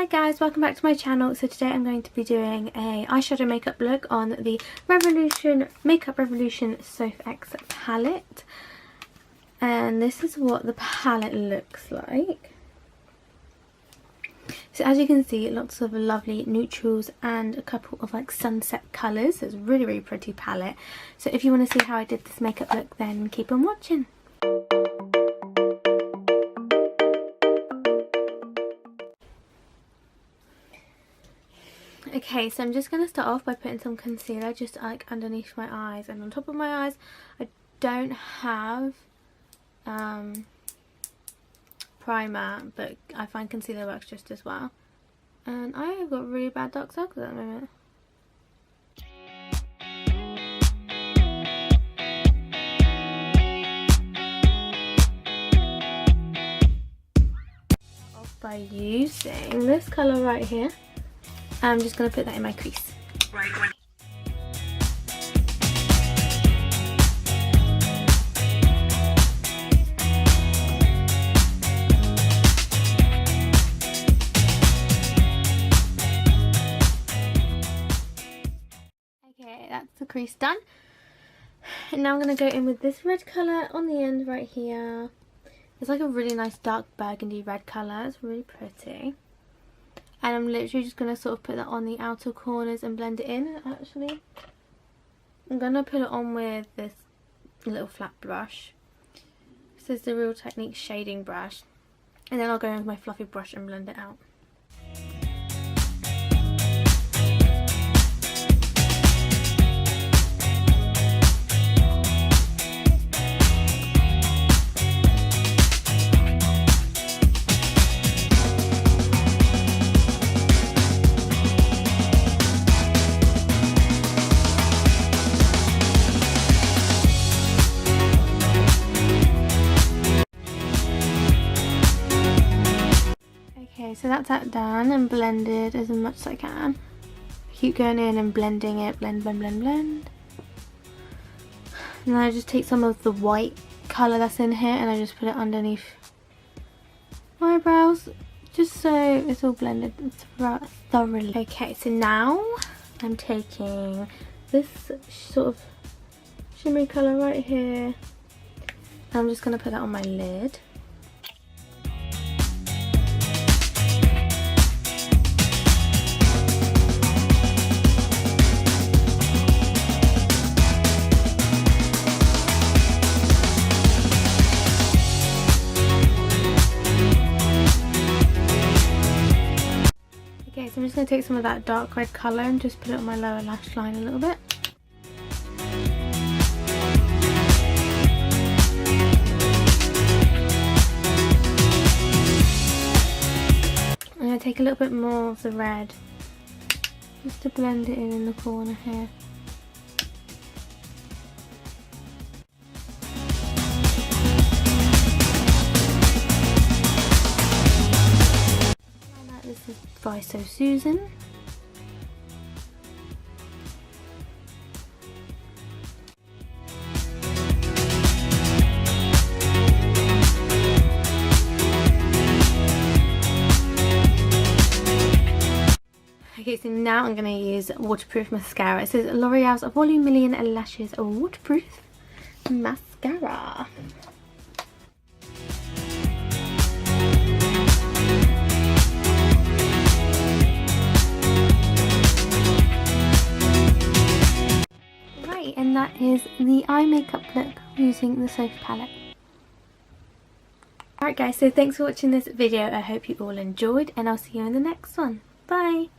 Hi guys, welcome back to my channel. So today I'm going to be doing a eyeshadow makeup look on the Makeup Revolution Soph X palette. And this is what the palette looks like. So as you can see, lots of lovely neutrals and a couple of like sunset colours. So it's a really pretty palette. So if you want to see how I did this makeup look, then keep on watching. Okay, so I'm just going to start off by putting some concealer just like underneath my eyes and on top of my eyes. I don't have primer, but I find concealer works just as well. And I have got really bad dark circles at the moment. Off by using this colour right here. I'm just going to put that in my crease. Okay, that's the crease done. And now I'm going to go in with this red colour on the end right here. It's like a really nice dark burgundy red colour. It's really pretty. And I'm literally just going to sort of put that on the outer corners and blend it in, actually. I'm going to put it on with this little flat brush. This is the Real Technique shading brush. And then I'll go in with my fluffy brush and blend it out. So that's that done and blended as much as I can. Keep going in and blending it, blend. And then I just take some of the white colour that's in here and I just put it underneath my eyebrows, just so it's all blended thoroughly. Okay, so now I'm taking this sort of shimmery colour right here. I'm just going to put that on my lid. Okay, so I'm just going to take some of that dark red colour and just put it on my lower lash line a little bit. I'm going to take a little bit more of the red just to blend it in the corner here. This is by So Susan. Okay, so now I'm going to use waterproof mascara. It says L'Oreal's Volume Million Lashes Waterproof Mascara. And that is the eye makeup look using the Soph palette. Alright guys, so thanks for watching this video. I hope you all enjoyed and I'll see you in the next one. Bye!